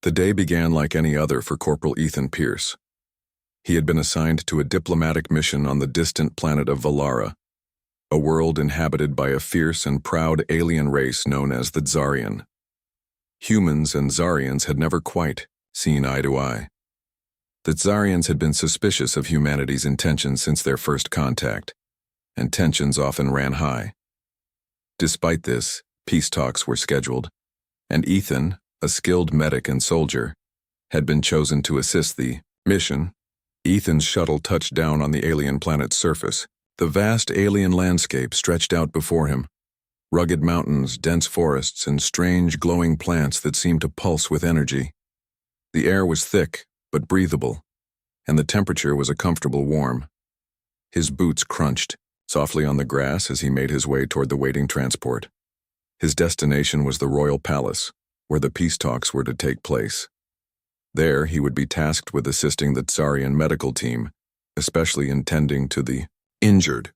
The day began like any other for Corporal Ethan Pierce. He had been assigned to a diplomatic mission on the distant planet of Valara, a world inhabited by a fierce and proud alien race known as the Xarian. Humans and Xarians had never quite seen eye to eye. The Xarians had been suspicious of humanity's intentions since their first contact, and tensions often ran high. Despite this, peace talks were scheduled, and Ethan, a skilled medic and soldier, had been chosen to assist the mission. Ethan's shuttle touched down on the alien planet's surface. The vast alien landscape stretched out before him. Rugged mountains, dense forests, and strange glowing plants that seemed to pulse with energy. The air was thick, but breathable, and the temperature was a comfortable warm. His boots crunched softly on the grass as he made his way toward the waiting transport. His destination was the Royal Palace, where the peace talks were to take place. There, he would be tasked with assisting the Xarian medical team, especially attending to the injured.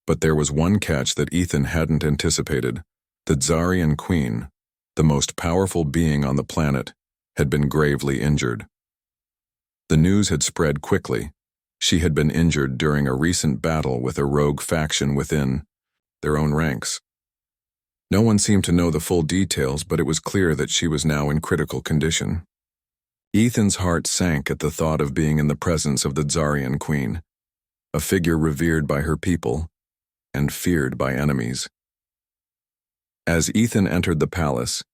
But there was one catch that Ethan hadn't anticipated. The Xarian Queen, the most powerful being on the planet, had been gravely injured. The news had spread quickly. She had been injured during a recent battle with a rogue faction within their own ranks. No one seemed to know the full details, but it was clear that she was now in critical condition. Ethan's heart sank at the thought of being in the presence of the Xarian Queen, a figure revered by her people and feared by enemies. As Ethan entered the palace,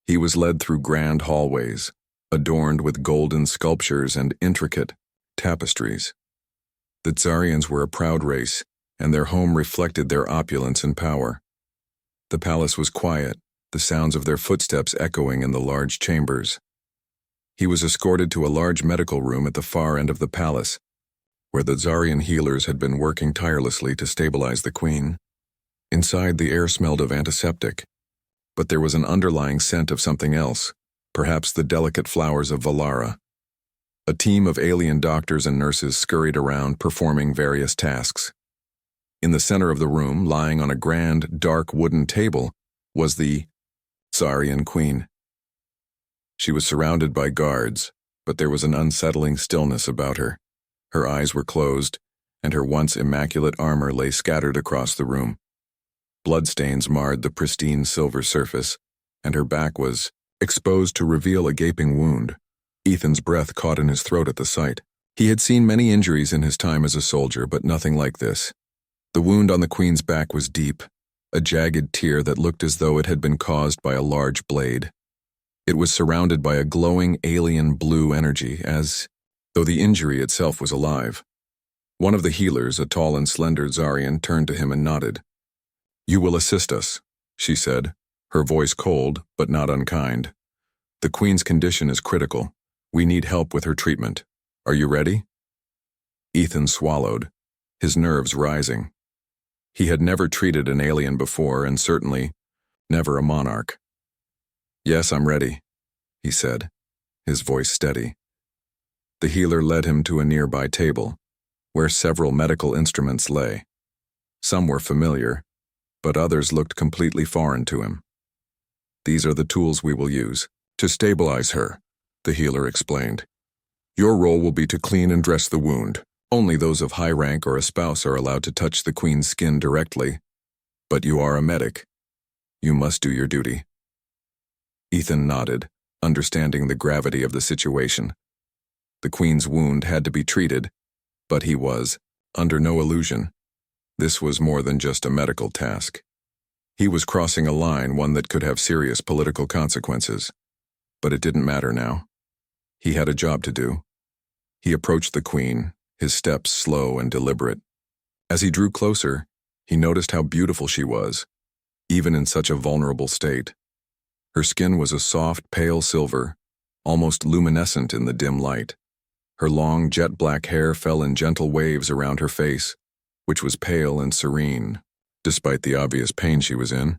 he was led through grand hallways, adorned with golden sculptures and intricate tapestries. The Xarians were a proud race, and their home reflected their opulence and power. The palace was quiet, the sounds of their footsteps echoing in the large chambers. He was escorted to a large medical room at the far end of the palace, where the Xarian healers had been working tirelessly to stabilize the queen. Inside, the air smelled of antiseptic, but there was an underlying scent of something else, perhaps the delicate flowers of Valara. A team of alien doctors and nurses scurried around, performing various tasks. In the center of the room, lying on a grand, dark wooden table, was the Xarian Queen. She was surrounded by guards, but there was an unsettling stillness about her. Her eyes were closed, and her once immaculate armor lay scattered across the room. Bloodstains marred the pristine silver surface, and her back was exposed to reveal a gaping wound. Ethan's breath caught in his throat at the sight. He had seen many injuries in his time as a soldier, but nothing like this. The wound on the queen's back was deep, a jagged tear that looked as though it had been caused by a large blade. It was surrounded by a glowing alien blue energy, as though the injury itself was alive. One of the healers, a tall and slender Xarian, turned to him and nodded. "You will assist us," she said, her voice cold but not unkind. "The queen's condition is critical. We need help with her treatment. Are you ready?" Ethan swallowed, his nerves rising. He had never treated an alien before, and certainly never a monarch. "Yes, I'm ready," he said, his voice steady. The healer led him to a nearby table, where several medical instruments lay. Some were familiar, but others looked completely foreign to him. "These are the tools we will use to stabilize her," the healer explained. "Your role will be to clean and dress the wound. Only those of high rank or a spouse are allowed to touch the queen's skin directly. But you are a medic. You must do your duty." Ethan nodded, understanding the gravity of the situation. The queen's wound had to be treated, but he was under no illusion. This was more than just a medical task. He was crossing a line, one that could have serious political consequences. But it didn't matter now. He had a job to do. He approached the queen, his steps slow and deliberate. As he drew closer, he noticed how beautiful she was, even in such a vulnerable state. Her skin was a soft, pale silver, almost luminescent in the dim light. Her long, jet-black hair fell in gentle waves around her face, which was pale and serene, despite the obvious pain she was in.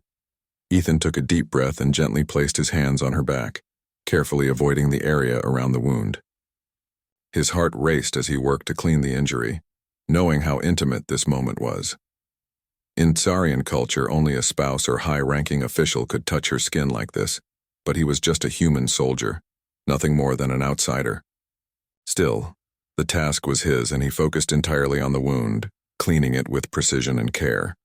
Ethan took a deep breath and gently placed his hands on her back, carefully avoiding the area around the wound. His heart raced as he worked to clean the injury, knowing how intimate this moment was. In Xarian culture, only a spouse or high-ranking official could touch her skin like this, but he was just a human soldier. nothing more than an outsider. Still, the task was his, and he focused entirely on the wound, cleaning it with precision and care.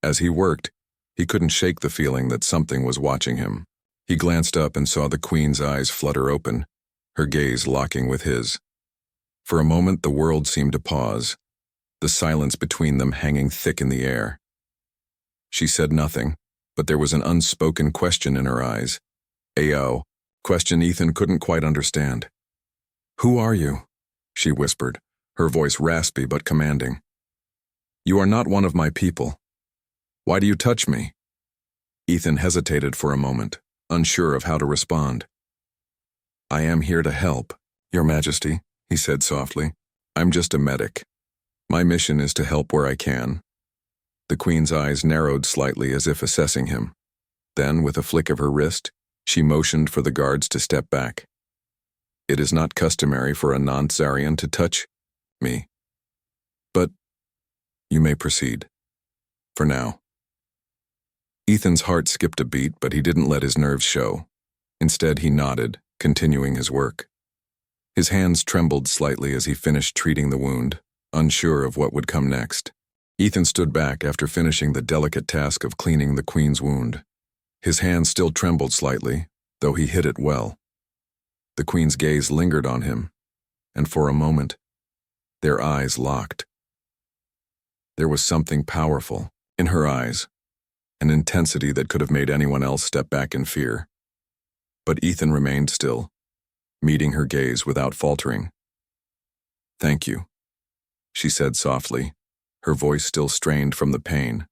As he worked, he couldn't shake the feeling that something was watching him. He glanced up and saw the Queen's eyes flutter open, her gaze locking with his. For a moment, the world seemed to pause, the silence between them hanging thick in the air. She said nothing, but there was an unspoken question in her eyes. "Ayo," question Ethan couldn't quite understand. "Who are you?" she whispered, her voice raspy but commanding. "You are not one of my people. Why do you touch me?" Ethan hesitated for a moment, unsure of how to respond. "I am here to help, Your Majesty," he said softly. "I'm just a medic. My mission is to help where I can." The Queen's eyes narrowed slightly as if assessing him. Then, with a flick of her wrist, she motioned for the guards to step back. "It is not customary for a non-Tsarian to touch me. But you may proceed. For now." Ethan's heart skipped a beat, but he didn't let his nerves show. Instead, he nodded, continuing his work. His hands trembled slightly as he finished treating the wound, unsure of what would come next. Ethan stood back after finishing the delicate task of cleaning the Queen's wound. His hands still trembled slightly, though he hit it well. The Queen's gaze lingered on him, and for a moment, their eyes locked. There was something powerful in her eyes, an intensity that could have made anyone else step back in fear. But Ethan remained still, meeting her gaze without faltering. "Thank you," she said softly, her voice still strained from the pain.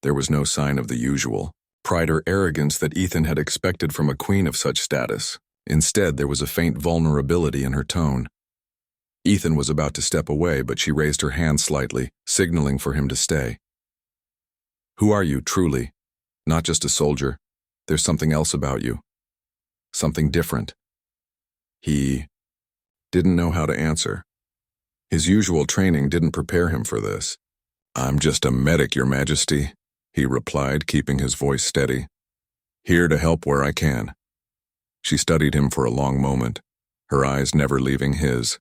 There was no sign of the usual pride or arrogance that Ethan had expected from a queen of such status. Instead, there was a faint vulnerability in her tone. Ethan was about to step away, but she raised her hand slightly, signaling for him to stay. "Who are you, truly? Not just a soldier. There's something else about you. Something different." He didn't know how to answer. His usual training didn't prepare him for this. "I'm just a medic, Your Majesty," he replied, keeping his voice steady. "Here to help where I can." She studied him for a long moment, her eyes never leaving his.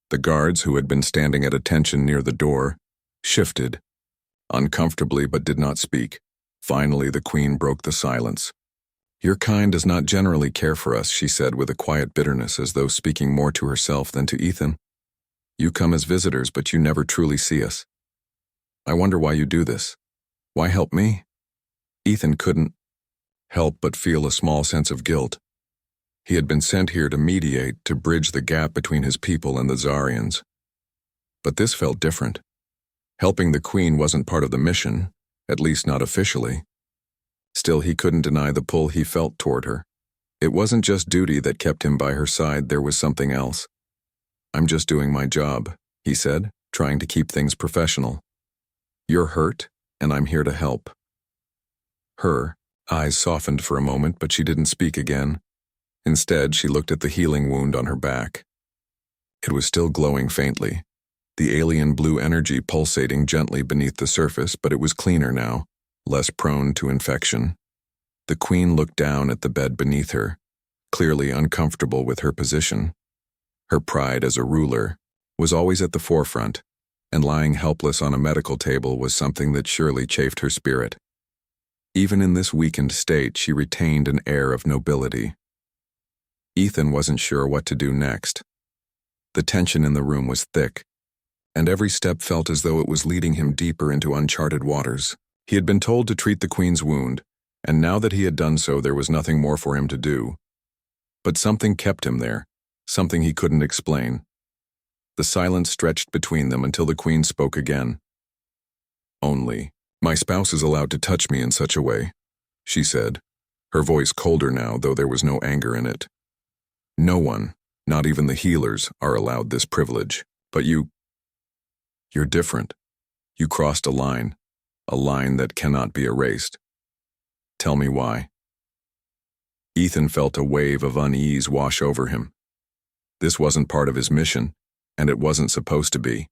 The guards, who had been standing at attention near the door, shifted, uncomfortably but did not speak. Finally, the Queen broke the silence. "Your kind does not generally care for us," she said with a quiet bitterness, as though speaking more to herself than to Ethan. "You come as visitors, but you never truly see us. I wonder why you do this. Why help me?" Ethan couldn't help but feel a small sense of guilt. He had been sent here to mediate, to bridge the gap between his people and the Tsarians. But this felt different. Helping the Queen wasn't part of the mission, at least not officially. Still, he couldn't deny the pull he felt toward her. It wasn't just duty that kept him by her side, there was something else. "I'm just doing my job," he said, trying to keep things professional. "You're hurt, and I'm here to help." Her eyes softened for a moment, but she didn't speak again. Instead, she looked at the healing wound on her back. It was still glowing faintly, the alien blue energy pulsating gently beneath the surface, but it was cleaner now, less prone to infection. The Queen looked down at the bed beneath her, clearly uncomfortable with her position. Her pride as a ruler was always at the forefront, and lying helpless on a medical table was something that surely chafed her spirit. Even in this weakened state, she retained an air of nobility. Ethan wasn't sure what to do next. The tension in the room was thick, and every step felt as though it was leading him deeper into uncharted waters. He had been told to treat the Queen's wound, and now that he had done so, there was nothing more for him to do. But something kept him there, something he couldn't explain. The silence stretched between them until the Queen spoke again. "Only my spouse is allowed to touch me in such a way," she said, her voice colder now, though there was no anger in it. "No one, not even the healers, are allowed this privilege. But you're different. You crossed a line that cannot be erased. Tell me why." Ethan felt a wave of unease wash over him. This wasn't part of his mission, and it wasn't supposed to be.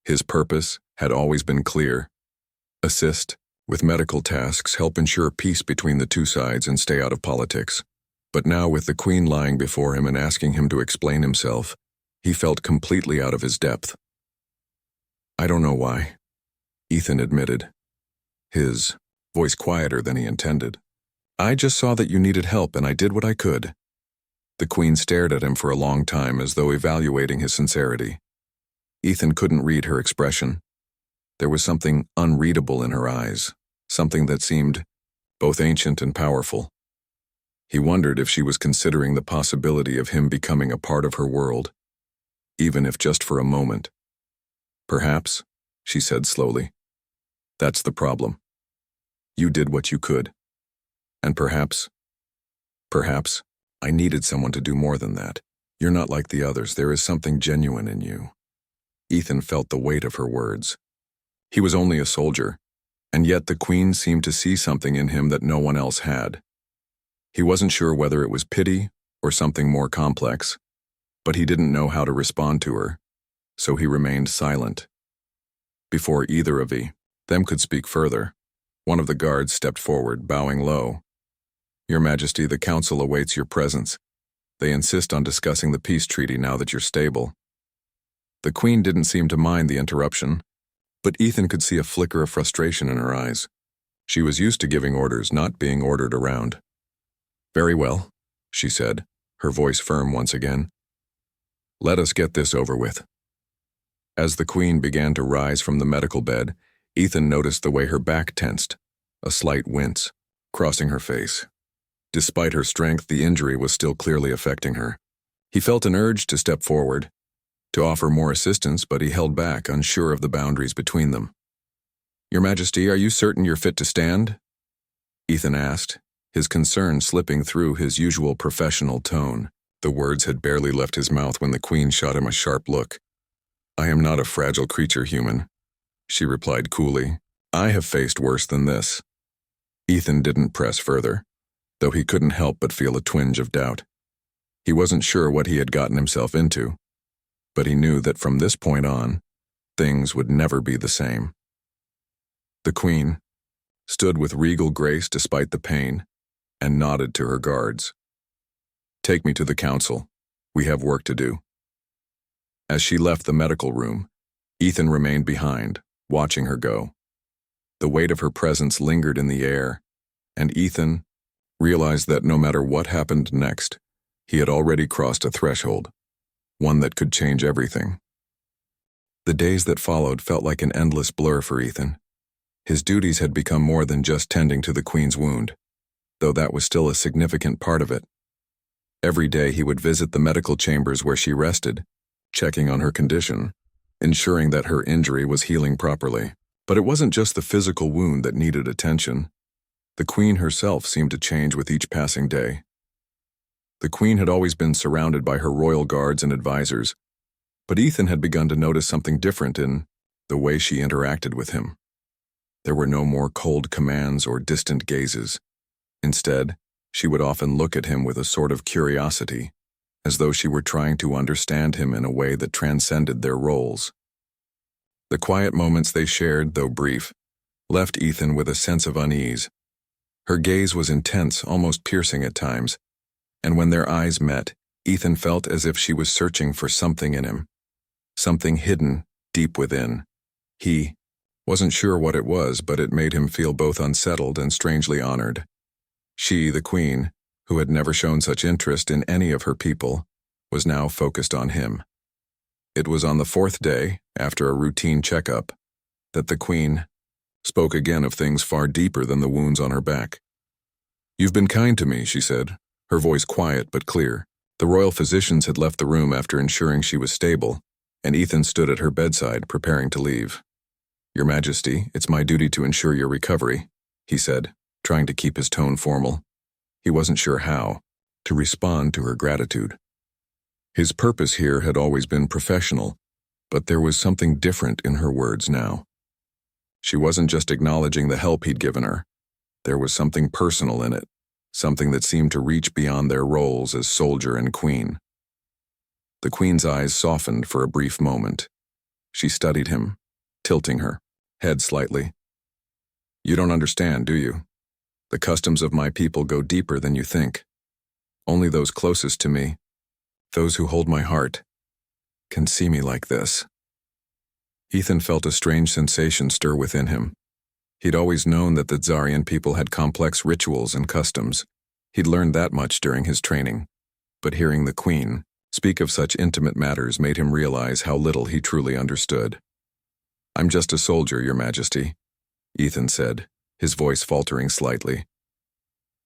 His purpose had always been clear: assist with medical tasks, help ensure peace between the two sides, and stay out of politics. But now, with the Queen lying before him and asking him to explain himself, he felt completely out of his depth. "I don't know why," Ethan admitted, his voice quieter than he intended. "I just saw that you needed help and I did what I could." The Queen stared at him for a long time as though evaluating his sincerity. Ethan couldn't read her expression. There was something unreadable in her eyes, something that seemed both ancient and powerful. He wondered if she was considering the possibility of him becoming a part of her world, even if just for a moment. "Perhaps," she said slowly. "That's the problem. You did what you could. And perhaps, I needed someone to do more than that. You're not like the others. There is something genuine in you." Ethan felt the weight of her words. He was only a soldier, and yet the Queen seemed to see something in him that no one else had. He wasn't sure whether it was pity or something more complex, but he didn't know how to respond to her, so he remained silent. Before either of them could speak further, one of the guards stepped forward, bowing low. "Your Majesty, the Council awaits your presence. They insist on discussing the peace treaty now that you're stable." The Queen didn't seem to mind the interruption, but Ethan could see a flicker of frustration in her eyes. She was used to giving orders, not being ordered around. "Very well," she said, her voice firm once again. "Let us get this over with." As the Queen began to rise from the medical bed, Ethan noticed the way her back tensed, a slight wince crossing her face. Despite her strength, the injury was still clearly affecting her. He felt an urge to step forward, to offer more assistance, but he held back, unsure of the boundaries between them. "Your Majesty, are you certain you're fit to stand?" Ethan asked, his concern slipping through his usual professional tone. The words had barely left his mouth when the Queen shot him a sharp look. "I am not a fragile creature, human," she replied coolly. "I have faced worse than this." Ethan didn't press further, though he couldn't help but feel a twinge of doubt. He wasn't sure what he had gotten himself into, but he knew that from this point on, things would never be the same. The Queen stood with regal grace despite the pain and nodded to her guards. "Take me to the Council. We have work to do." As she left the medical room, Ethan remained behind, watching her go. The weight of her presence lingered in the air, and Ethan realized that no matter what happened next, he had already crossed a threshold, one that could change everything. The days that followed felt like an endless blur for Ethan. His duties had become more than just tending to the Queen's wound, though that was still a significant part of it. Every day he would visit the medical chambers where she rested, checking on her condition, ensuring that her injury was healing properly. But it wasn't just the physical wound that needed attention. The Queen herself seemed to change with each passing day. The Queen had always been surrounded by her royal guards and advisors, but Ethan had begun to notice something different in the way she interacted with him. There were no more cold commands or distant gazes. Instead, she would often look at him with a sort of curiosity, as though she were trying to understand him in a way that transcended their roles. The quiet moments they shared, though brief, left Ethan with a sense of unease. Her gaze was intense, almost piercing at times, and when their eyes met, Ethan felt as if she was searching for something in him, something hidden deep within. He wasn't sure what it was, but it made him feel both unsettled and strangely honored. She, the Queen, who had never shown such interest in any of her people, was now focused on him. It was on the fourth day, after a routine checkup, that the Queen spoke again of things far deeper than the wounds on her back. "You've been kind to me," she said, her voice quiet but clear. The royal physicians had left the room after ensuring she was stable, and Ethan stood at her bedside, preparing to leave. "Your Majesty, it's my duty to ensure your recovery," he said, trying to keep his tone formal. He wasn't sure how to respond to her gratitude. His purpose here had always been professional, but there was something different in her words now. She wasn't just acknowledging the help he'd given her. There was something personal in it, something that seemed to reach beyond their roles as soldier and queen. The Queen's eyes softened for a brief moment. She studied him, tilting her head slightly. "You don't understand, do you? The customs of my people go deeper than you think." Only those closest to me, those who hold my heart, can see me like this." Ethan felt a strange sensation stir within him. He'd always known that the Tsarian people had complex rituals and customs. He'd learned that much during his training. But hearing the Queen speak of such intimate matters made him realize how little he truly understood. "I'm just a soldier, Your Majesty," Ethan said, his voice faltering slightly.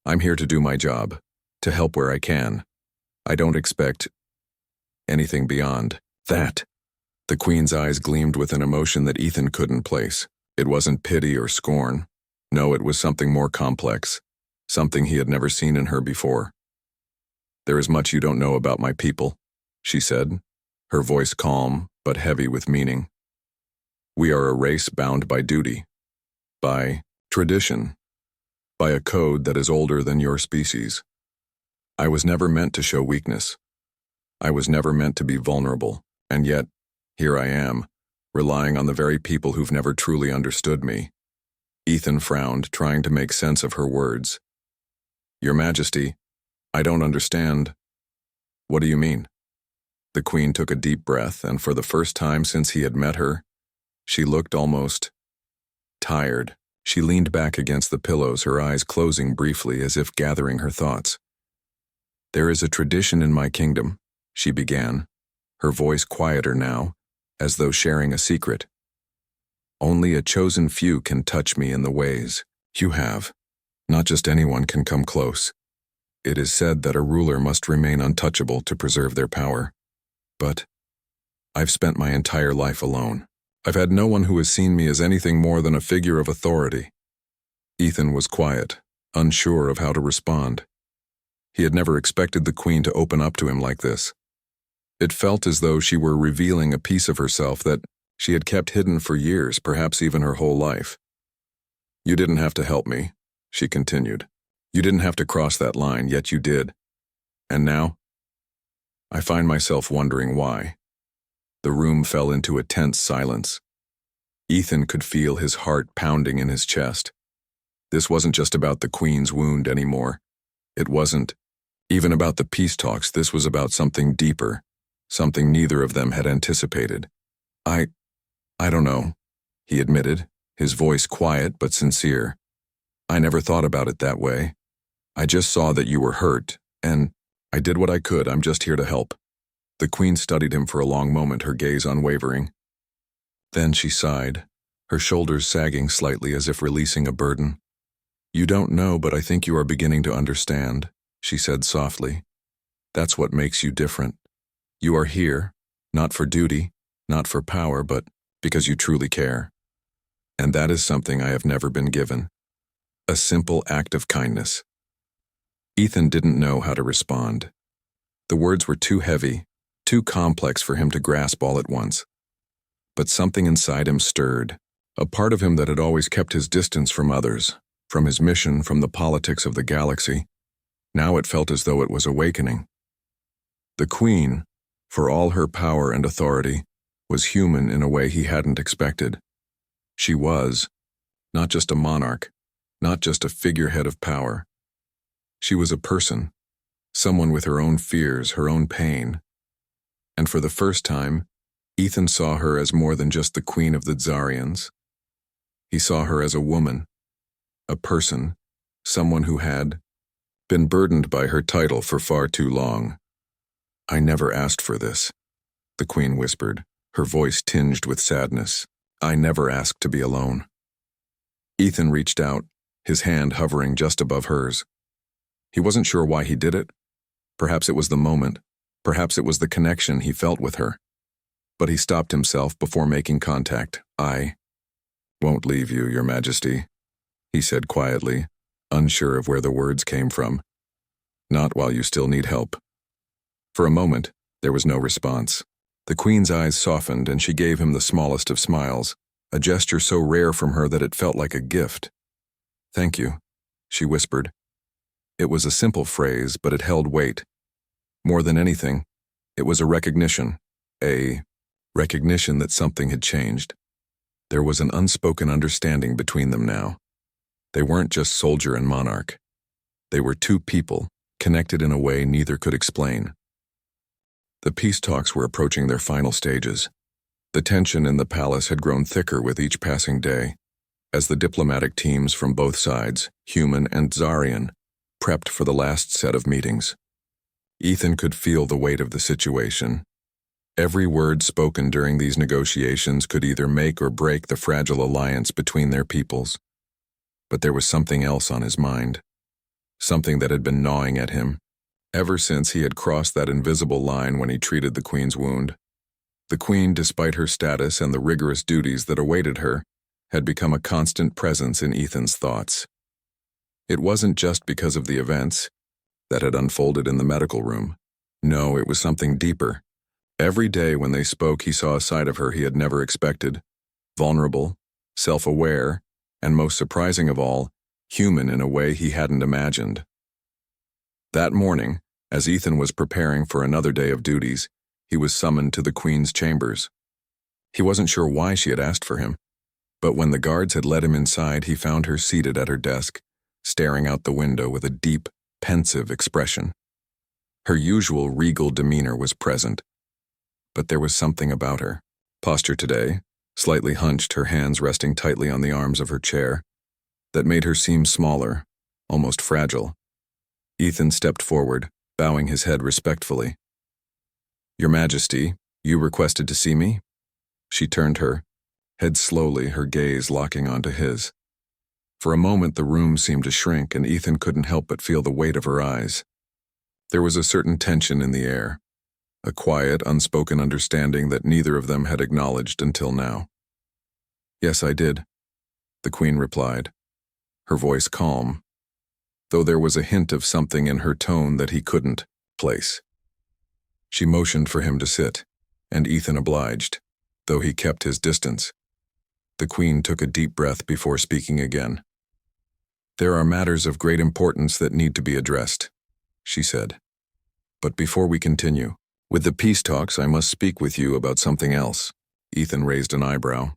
"I'm here to do my job, to help where I can. I don't expect anything beyond that." The Queen's eyes gleamed with an emotion that Ethan couldn't place. It wasn't pity or scorn. No, it was something more complex, something he had never seen in her before. "There is much you don't know about my people," she said, her voice calm but heavy with meaning. "We are a race bound by duty, by tradition, by a code that is older than your species. I was never meant to show weakness. I was never meant to be vulnerable, and yet, here I am, relying on the very people who've never truly understood me." Ethan frowned, trying to make sense of her words. "Your Majesty, I don't understand." "What do you mean?" The Queen took a deep breath, and for the first time since he had met her, she looked almost tired. She leaned back against the pillows, her eyes closing briefly as if gathering her thoughts. "There is a tradition in my kingdom," she began, her voice quieter now, as though sharing a secret. "Only a chosen few can touch me in the ways you have. Not just anyone can come close. It is said that a ruler must remain untouchable to preserve their power. But I've spent my entire life alone. I've had no one who has seen me as anything more than a figure of authority." Ethan was quiet, unsure of how to respond. He had never expected the Queen to open up to him like this. It felt as though she were revealing a piece of herself that she had kept hidden for years, perhaps even her whole life. "You didn't have to help me," she continued. "You didn't have to cross that line, yet you did. And now? I find myself wondering why." The room fell into a tense silence. Ethan could feel his heart pounding in his chest. This wasn't just about the Queen's wound anymore. It wasn't even about the peace talks. This was about something deeper, something neither of them had anticipated. I don't know," he admitted, his voice quiet but sincere. "I never thought about it that way. I just saw that you were hurt, and I did what I could. I'm just here to help." The Queen studied him for a long moment, her gaze unwavering. Then she sighed, her shoulders sagging slightly as if releasing a burden. "You don't know, but I think you are beginning to understand," she said softly. "That's what makes you different. You are here, not for duty, not for power, but because you truly care. And that is something I have never been given. A simple act of kindness." Ethan didn't know how to respond. The words were too heavy, too complex for him to grasp all at once. But something inside him stirred, a part of him that had always kept his distance from others, from his mission, from the politics of the galaxy. Now it felt as though it was awakening. The Queen, for all her power and authority, was human in a way he hadn't expected. She was not just a monarch, not just a figurehead of power. She was a person, someone with her own fears, her own pain. And for the first time, Ethan saw her as more than just the Queen of the Tsarians. He saw her as a woman, a person, someone who had been burdened by her title for far too long. "I never asked for this," the Queen whispered, her voice tinged with sadness. "I never asked to be alone." Ethan reached out, his hand hovering just above hers. He wasn't sure why he did it. Perhaps it was the moment. Perhaps it was the connection he felt with her. But he stopped himself before making contact. "I won't leave you, Your Majesty," he said quietly, unsure of where the words came from. "Not while you still need help." For a moment, there was no response. The Queen's eyes softened and she gave him the smallest of smiles, a gesture so rare from her that it felt like a gift. "Thank you," she whispered. It was a simple phrase, but it held weight. More than anything, it was a recognition that something had changed. There was an unspoken understanding between them now. They weren't just soldier and monarch. They were two people, connected in a way neither could explain. The peace talks were approaching their final stages. The tension in the palace had grown thicker with each passing day, as the diplomatic teams from both sides, human and Zarian, prepped for the last set of meetings. Ethan could feel the weight of the situation. Every word spoken during these negotiations could either make or break the fragile alliance between their peoples. But there was something else on his mind, something that had been gnawing at him, ever since he had crossed that invisible line when he treated the Queen's wound. The Queen, despite her status and the rigorous duties that awaited her, had become a constant presence in Ethan's thoughts. It wasn't just because of the events that had unfolded in the medical room. No, it was something deeper. Every day when they spoke, he saw a side of her he had never expected, vulnerable, self-aware, and most surprising of all, human in a way he hadn't imagined. That morning, as Ethan was preparing for another day of duties, he was summoned to the Queen's chambers. He wasn't sure why she had asked for him, but when the guards had led him inside, he found her seated at her desk, staring out the window with a deep, pensive expression. Her usual regal demeanor was present, but there was something about her posture today, slightly hunched, her hands resting tightly on the arms of her chair, that made her seem smaller, almost fragile. Ethan stepped forward, bowing his head respectfully. "Your Majesty, you requested to see me?" She turned her head slowly, her gaze locking onto his. For a moment the room seemed to shrink, and Ethan couldn't help but feel the weight of her eyes. There was a certain tension in the air, a quiet, unspoken understanding that neither of them had acknowledged until now. "Yes, I did," the Queen replied, her voice calm, though there was a hint of something in her tone that he couldn't place. She motioned for him to sit, and Ethan obliged, though he kept his distance. The Queen took a deep breath before speaking again. "There are matters of great importance that need to be addressed," she said. "But before we continue with the peace talks, I must speak with you about something else." Ethan raised an eyebrow.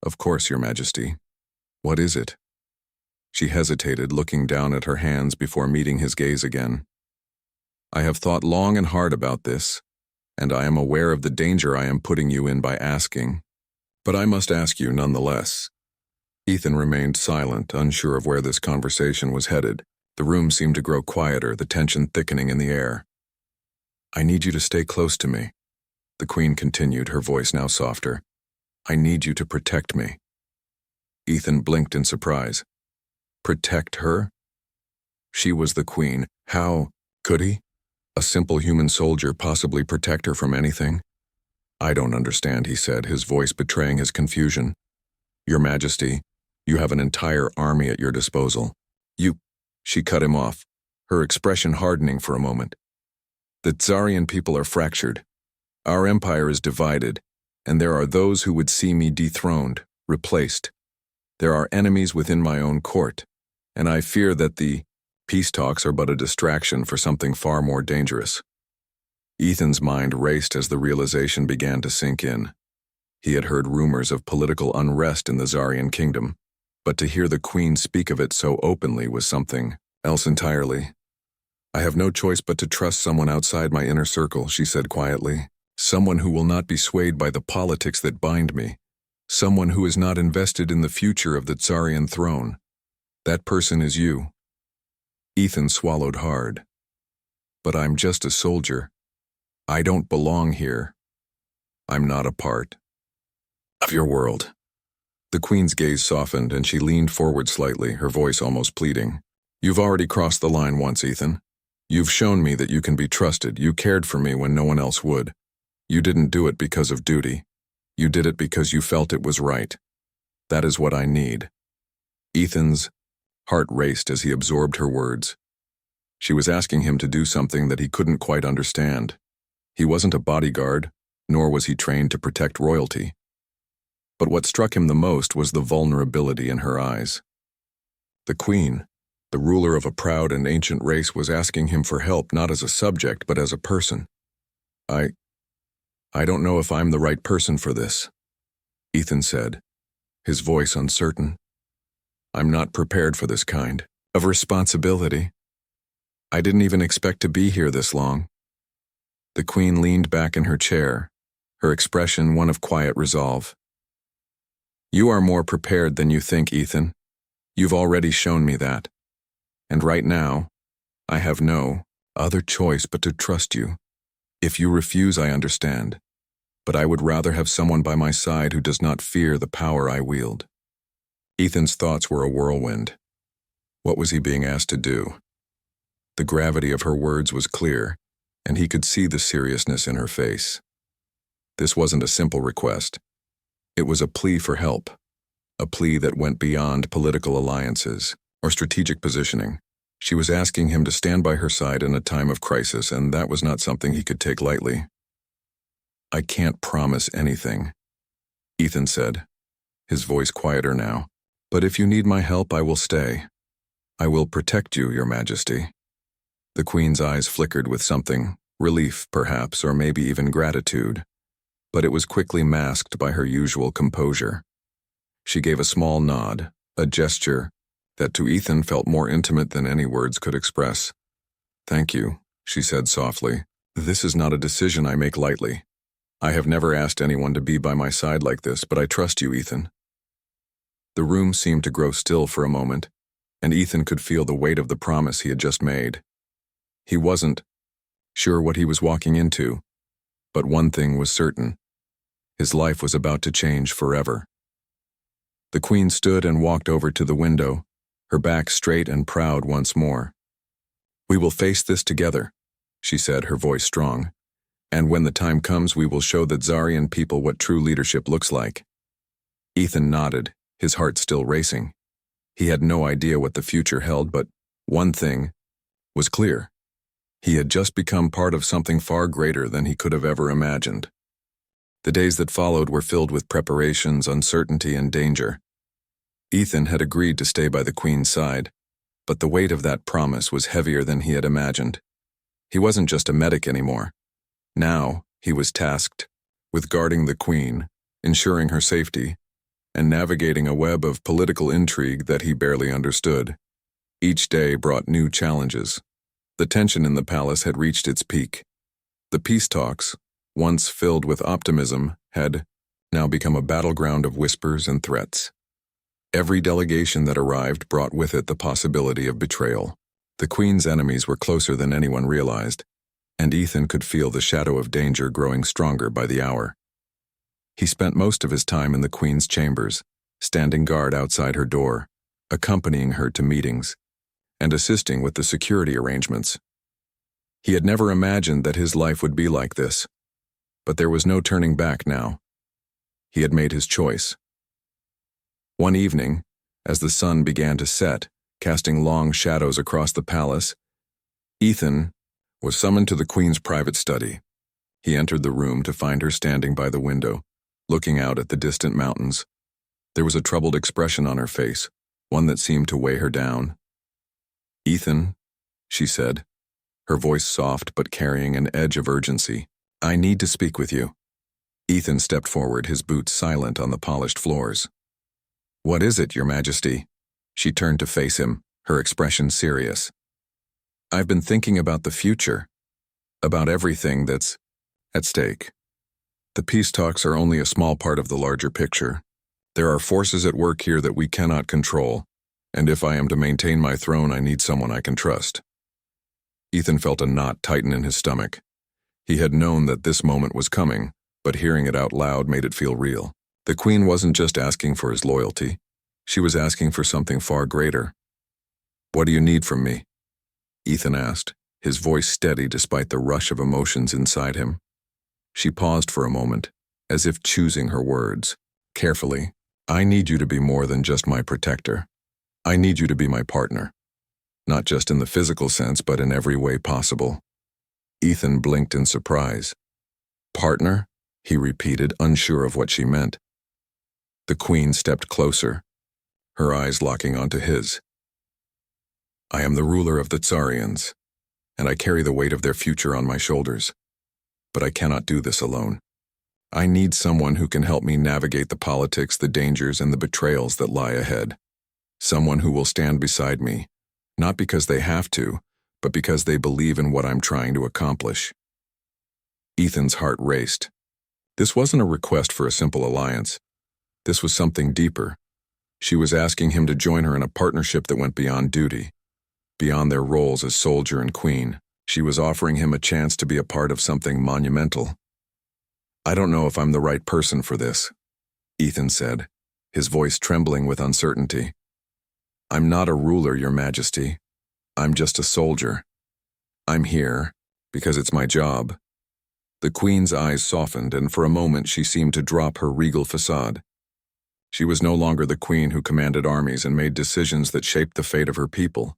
"Of course, Your Majesty. What is it?" She hesitated, looking down at her hands before meeting his gaze again. "I have thought long and hard about this, and I am aware of the danger I am putting you in by asking. But I must ask you nonetheless." Ethan remained silent, unsure of where this conversation was headed. The room seemed to grow quieter, the tension thickening in the air. "I need you to stay close to me," the Queen continued, her voice now softer. "I need you to protect me." Ethan blinked in surprise. Protect her? She was the Queen. How could he? A simple human soldier possibly protect her from anything? "I don't understand," he said, his voice betraying his confusion. "Your Majesty, you have an entire army at your disposal. She cut him off, her expression hardening for a moment. "The Tsarian people are fractured. Our empire is divided, and there are those who would see me dethroned, replaced. There are enemies within my own court, and I fear that the peace talks are but a distraction for something far more dangerous." Ethan's mind raced as the realization began to sink in. He had heard rumors of political unrest in the Zarian kingdom, but to hear the Queen speak of it so openly was something else entirely. "I have no choice but to trust someone outside my inner circle," she said quietly. "Someone who will not be swayed by the politics that bind me. Someone who is not invested in the future of the Tsarian throne. That person is you." Ethan swallowed hard. "But I'm just a soldier. I don't belong here. I'm not a part of your world." The Queen's gaze softened, and she leaned forward slightly, her voice almost pleading. "You've already crossed the line once, Ethan. You've shown me that you can be trusted. You cared for me when no one else would. You didn't do it because of duty. You did it because you felt it was right. That is what I need." Ethan's heart raced as he absorbed her words. She was asking him to do something that he couldn't quite understand. He wasn't a bodyguard, nor was he trained to protect royalty. But what struck him the most was the vulnerability in her eyes. The Queen, the ruler of a proud and ancient race, was asking him for help not as a subject but as a person. I don't know if I'm the right person for this," Ethan said, his voice uncertain. "I'm not prepared for this kind of responsibility." I didn't even expect to be here this long." The queen leaned back in her chair, her expression one of quiet resolve. "You are more prepared than you think, Ethan. You've already shown me that. And right now, I have no other choice but to trust you. If you refuse, I understand, but I would rather have someone by my side who does not fear the power I wield." Ethan's thoughts were a whirlwind. What was he being asked to do? The gravity of her words was clear, and he could see the seriousness in her face. This wasn't a simple request. It was a plea for help, a plea that went beyond political alliances or strategic positioning. She was asking him to stand by her side in a time of crisis, and that was not something he could take lightly. "I can't promise anything," Ethan said, his voice quieter now. "But if you need my help, I will stay. I will protect you, Your Majesty." The queen's eyes flickered with something, relief perhaps, or maybe even gratitude, but it was quickly masked by her usual composure. She gave a small nod, a gesture that to Ethan felt more intimate than any words could express. "Thank you," she said softly. "This is not a decision I make lightly. I have never asked anyone to be by my side like this, but I trust you, Ethan." The room seemed to grow still for a moment, and Ethan could feel the weight of the promise he had just made. He wasn't sure what he was walking into, but one thing was certain. His life was about to change forever. The queen stood and walked over to the window, her back straight and proud once more. "We will face this together," she said, her voice strong. "And when the time comes, we will show the Zarian people what true leadership looks like." Ethan nodded, his heart still racing. He had no idea what the future held, but one thing was clear. He had just become part of something far greater than he could have ever imagined. The days that followed were filled with preparations, uncertainty, and danger. Ethan had agreed to stay by the queen's side, but the weight of that promise was heavier than he had imagined. He wasn't just a medic anymore. Now, he was tasked with guarding the queen, ensuring her safety, and navigating a web of political intrigue that he barely understood. Each day brought new challenges. The tension in the palace had reached its peak. The peace talks, once filled with optimism, had now become a battleground of whispers and threats. Every delegation that arrived brought with it the possibility of betrayal. The queen's enemies were closer than anyone realized, and Ethan could feel the shadow of danger growing stronger by the hour. He spent most of his time in the queen's chambers, standing guard outside her door, accompanying her to meetings, and assisting with the security arrangements. He had never imagined that his life would be like this, but there was no turning back now. He had made his choice. One evening, as the sun began to set, casting long shadows across the palace, Ethan was summoned to the queen's private study. He entered the room to find her standing by the window, looking out at the distant mountains. There was a troubled expression on her face, one that seemed to weigh her down. "Ethan," she said, her voice soft but carrying an edge of urgency, "I need to speak with you." Ethan stepped forward, his boots silent on the polished floors. "What is it, Your Majesty?" She turned to face him, her expression serious. "I've been thinking about the future, about everything that's at stake. The peace talks are only a small part of the larger picture. There are forces at work here that we cannot control, and if I am to maintain my throne, I need someone I can trust." Ethan felt a knot tighten in his stomach. He had known that this moment was coming, but hearing it out loud made it feel real. The queen wasn't just asking for his loyalty. She was asking for something far greater. "What do you need from me?" Ethan asked, his voice steady despite the rush of emotions inside him. She paused for a moment, as if choosing her words. Carefully, "I need you to be more than just my protector. I need you to be my partner. Not just in the physical sense, but in every way possible." Ethan blinked in surprise. "Partner?" he repeated, unsure of what she meant. The queen stepped closer, her eyes locking onto his. "I am the ruler of the Tsarians, and I carry the weight of their future on my shoulders. But I cannot do this alone. I need someone who can help me navigate the politics, the dangers, and the betrayals that lie ahead. Someone who will stand beside me, not because they have to, but because they believe in what I'm trying to accomplish. Ethan's heart raced. This wasn't a request for a simple alliance. This was something deeper. She was asking him to join her in a partnership that went beyond duty, beyond their roles as soldier and queen. She was offering him a chance to be a part of something monumental. "I don't know if I'm the right person for this," Ethan said, his voice trembling with uncertainty. "I'm not a ruler, Your Majesty. I'm just a soldier. I'm here because it's my job." The queen's eyes softened, and for a moment she seemed to drop her regal facade. She was no longer the queen who commanded armies and made decisions that shaped the fate of her people.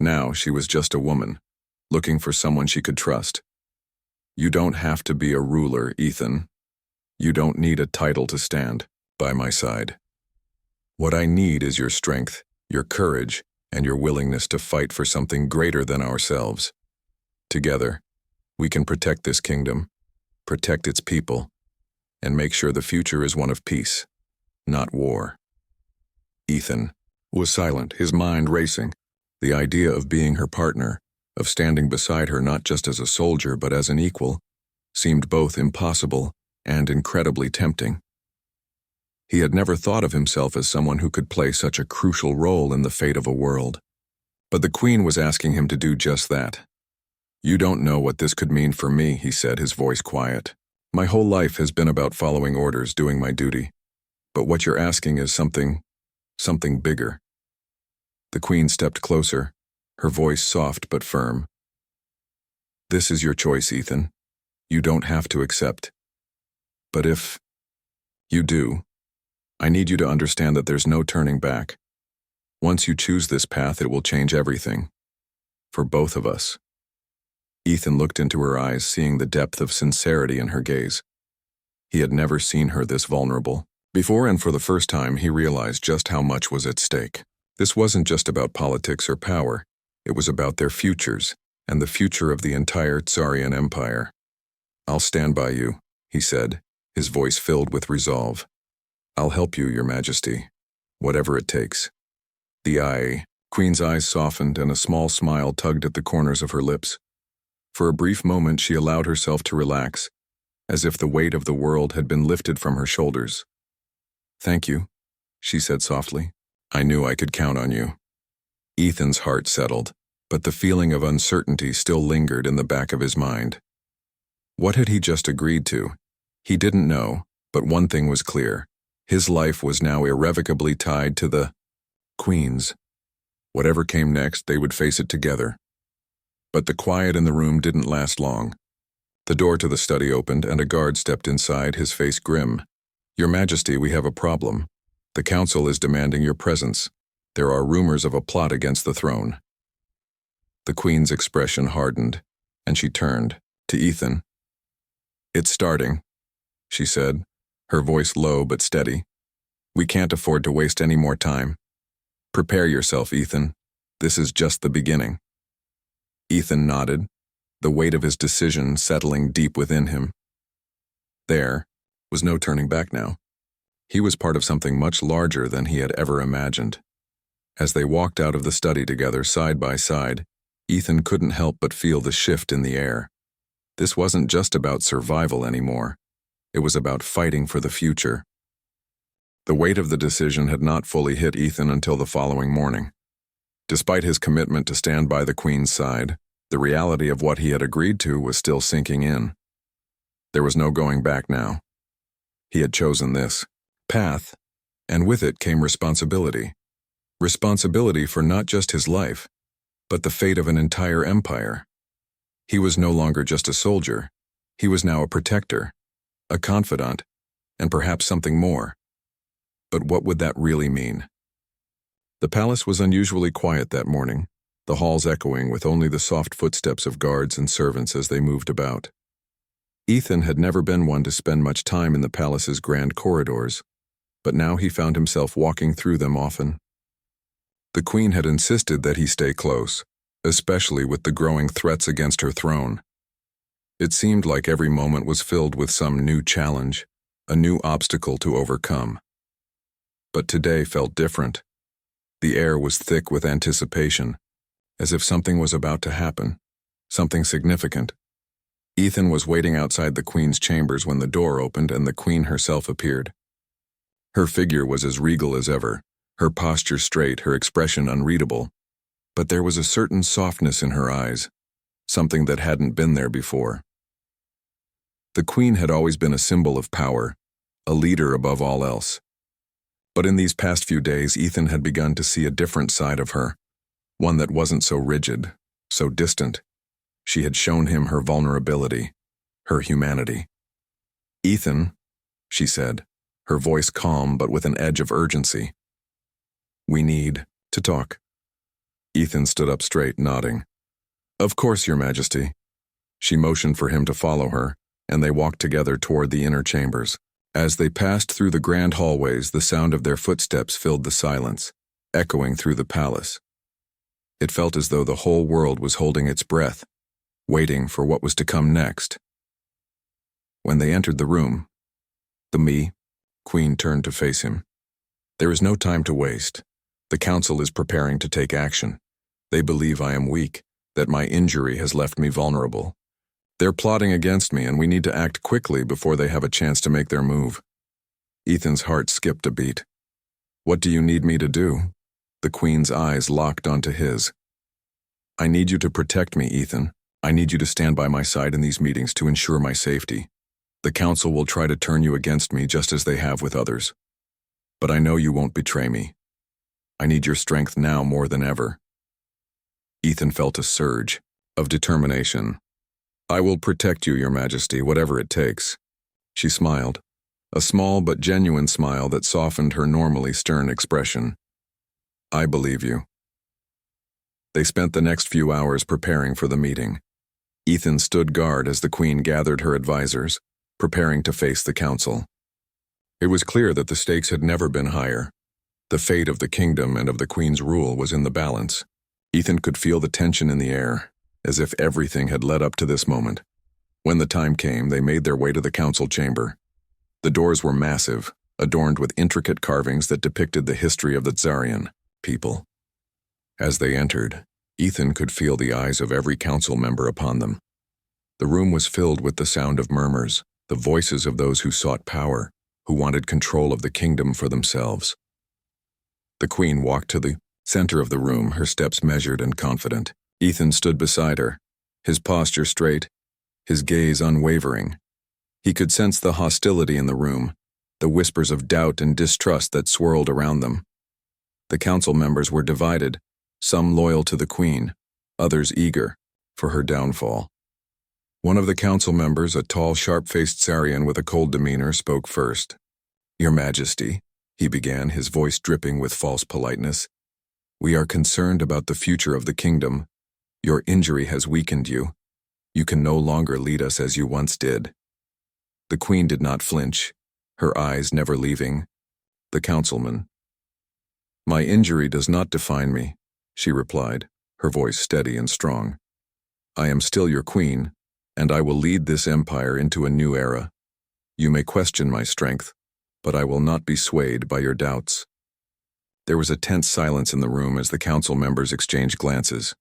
Now she was just a woman, looking for someone she could trust. "You don't have to be a ruler, Ethan. You don't need a title to stand by my side. What I need is your strength, your courage, and your willingness to fight for something greater than ourselves. Together, we can protect this kingdom, protect its people, and make sure the future is one of peace, not war." Ethan was silent, his mind racing. The idea of being her partner, of standing beside her not just as a soldier but as an equal, seemed both impossible and incredibly tempting. He had never thought of himself as someone who could play such a crucial role in the fate of a world. But the queen was asking him to do just that. "You don't know what this could mean for me," he said, his voice quiet. "My whole life has been about following orders, doing my duty. But what you're asking is something bigger." The queen stepped closer, her voice soft but firm. "This is your choice, Ethan. You don't have to accept. But if you do, I need you to understand that there's no turning back. Once you choose this path, it will change everything. For both of us." Ethan looked into her eyes, seeing the depth of sincerity in her gaze. He had never seen her this vulnerable before, and for the first time he realized just how much was at stake. This wasn't just about politics or power. It was about their futures, and the future of the entire Tsarian Empire. "I'll stand by you," he said, his voice filled with resolve. "I'll help you, Your Majesty, whatever it takes." The queen's eyes softened and a small smile tugged at the corners of her lips. For a brief moment she allowed herself to relax, as if the weight of the world had been lifted from her shoulders. "Thank you," she said softly. "I knew I could count on you." Ethan's heart settled, but the feeling of uncertainty still lingered in the back of his mind. What had he just agreed to? He didn't know, but one thing was clear. His life was now irrevocably tied to the Queen's. Whatever came next, they would face it together. But the quiet in the room didn't last long. The door to the study opened and a guard stepped inside, his face grim. "Your Majesty, we have a problem. The council is demanding your presence. There are rumors of a plot against the throne." The Queen's expression hardened, and she turned to Ethan. "It's starting," she said, her voice low but steady. "We can't afford to waste any more time. Prepare yourself, Ethan. This is just the beginning." Ethan nodded, the weight of his decision settling deep within him. There was no turning back now. He was part of something much larger than he had ever imagined. As they walked out of the study together side by side, Ethan couldn't help but feel the shift in the air. This wasn't just about survival anymore. It was about fighting for the future. The weight of the decision had not fully hit Ethan until the following morning. Despite his commitment to stand by the Queen's side, the reality of what he had agreed to was still sinking in. There was no going back now. He had chosen this path, and with it came responsibility. Responsibility for not just his life, but the fate of an entire empire. He was no longer just a soldier. He was now a protector, a confidant, and perhaps something more. But what would that really mean? The palace was unusually quiet that morning, the halls echoing with only the soft footsteps of guards and servants as they moved about. Ethan had never been one to spend much time in the palace's grand corridors, but now he found himself walking through them often. The Queen had insisted that he stay close, especially with the growing threats against her throne. It seemed like every moment was filled with some new challenge, a new obstacle to overcome. But today felt different. The air was thick with anticipation, as if something was about to happen, something significant. Ethan was waiting outside the Queen's chambers when the door opened and the Queen herself appeared. Her figure was as regal as ever, her posture straight, her expression unreadable, but there was a certain softness in her eyes, something that hadn't been there before. The Queen had always been a symbol of power, a leader above all else. But in these past few days, Ethan had begun to see a different side of her, one that wasn't so rigid, so distant. She had shown him her vulnerability, her humanity. "Ethan," she said, her voice calm but with an edge of urgency. "We need to talk." Ethan stood up straight, nodding. "Of course, Your Majesty." She motioned for him to follow her, and they walked together toward the inner chambers. As they passed through the grand hallways, the sound of their footsteps filled the silence, echoing through the palace. It felt as though the whole world was holding its breath, waiting for what was to come next. When they entered the room, the Queen turned to face him. "There is no time to waste. The council is preparing to take action. They believe I am weak, that my injury has left me vulnerable. They're plotting against me, and we need to act quickly before they have a chance to make their move." Ethan's heart skipped a beat. "What do you need me to do?" The Queen's eyes locked onto his. "I need you to protect me, Ethan. I need you to stand by my side in these meetings to ensure my safety. The council will try to turn you against me just as they have with others. But I know you won't betray me. I need your strength now more than ever." Ethan felt a surge of determination. "I will protect you, Your Majesty, whatever it takes." She smiled, a small but genuine smile that softened her normally stern expression. "I believe you." They spent the next few hours preparing for the meeting. Ethan stood guard as the Queen gathered her advisors, preparing to face the council. It was clear that the stakes had never been higher. The fate of the kingdom and of the Queen's rule was in the balance. Ethan could feel the tension in the air, as if everything had led up to this moment. When the time came, they made their way to the council chamber. The doors were massive, adorned with intricate carvings that depicted the history of the Tsarian people. As they entered, Ethan could feel the eyes of every council member upon them. The room was filled with the sound of murmurs, the voices of those who sought power, who wanted control of the kingdom for themselves. The Queen walked to the center of the room, her steps measured and confident. Ethan stood beside her, his posture straight, his gaze unwavering. He could sense the hostility in the room, the whispers of doubt and distrust that swirled around them. The council members were divided, some loyal to the Queen, others eager for her downfall. One of the council members, a tall, sharp-faced Tsarian with a cold demeanor, spoke first. "Your Majesty," he began, his voice dripping with false politeness, "we are concerned about the future of the kingdom. Your injury has weakened you. You can no longer lead us as you once did." The Queen did not flinch, her eyes never leaving the councilman. "My injury does not define me," she replied, her voice steady and strong. "I am still your queen, and I will lead this empire into a new era. You may question my strength, but I will not be swayed by your doubts." There was a tense silence in the room as the council members exchanged glances.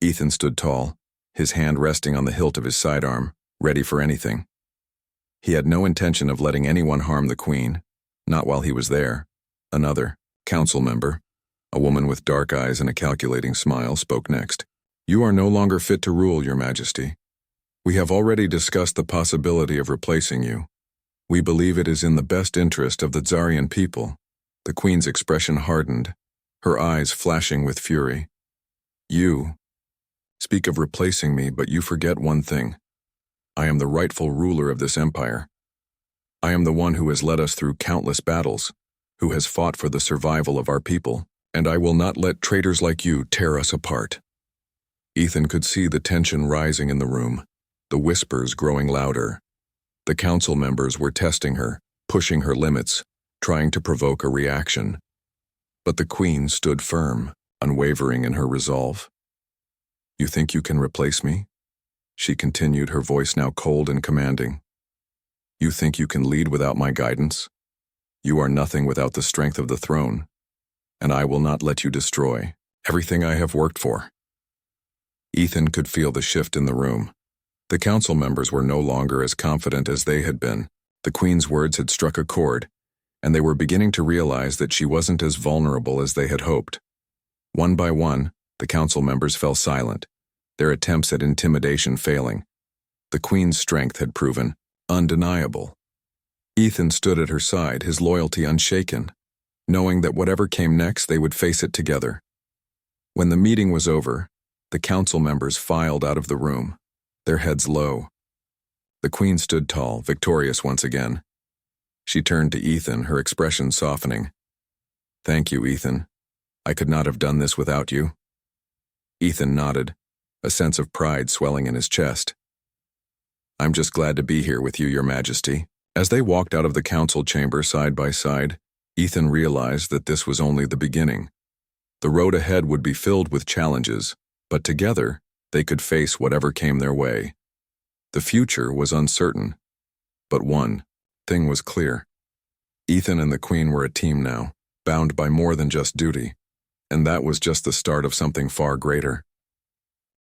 Ethan stood tall, his hand resting on the hilt of his sidearm, ready for anything. He had no intention of letting anyone harm the Queen, not while he was there. Another council member, a woman with dark eyes and a calculating smile, spoke next. "You are no longer fit to rule, Your Majesty. We have already discussed the possibility of replacing you. We believe it is in the best interest of the Tsarian people." The Queen's expression hardened, her eyes flashing with fury. "You speak of replacing me, but you forget one thing. I am the rightful ruler of this empire. I am the one who has led us through countless battles, who has fought for the survival of our people, and I will not let traitors like you tear us apart." Ethan could see the tension rising in the room, the whispers growing louder. The council members were testing her, pushing her limits, trying to provoke a reaction. But the Queen stood firm, unwavering in her resolve. "You think you can replace me?" she continued, her voice now cold and commanding. "You think you can lead without my guidance? You are nothing without the strength of the throne, and I will not let you destroy everything I have worked for." Ethan could feel the shift in the room. The council members were no longer as confident as they had been. The Queen's words had struck a chord, and they were beginning to realize that she wasn't as vulnerable as they had hoped. One by one, the council members fell silent, their attempts at intimidation failing. The Queen's strength had proven undeniable. Ethan stood at her side, his loyalty unshaken, knowing that whatever came next, they would face it together. When the meeting was over, the council members filed out of the room, their heads low. The Queen stood tall, victorious once again. She turned to Ethan, her expression softening. "Thank you, Ethan. I could not have done this without you." Ethan nodded, a sense of pride swelling in his chest. "I'm just glad to be here with you, Your Majesty." As they walked out of the council chamber side by side, Ethan realized that this was only the beginning. The road ahead would be filled with challenges, but together, they could face whatever came their way. The future was uncertain, but one thing was clear. Ethan and the Queen were a team now, bound by more than just duty, and that was just the start of something far greater.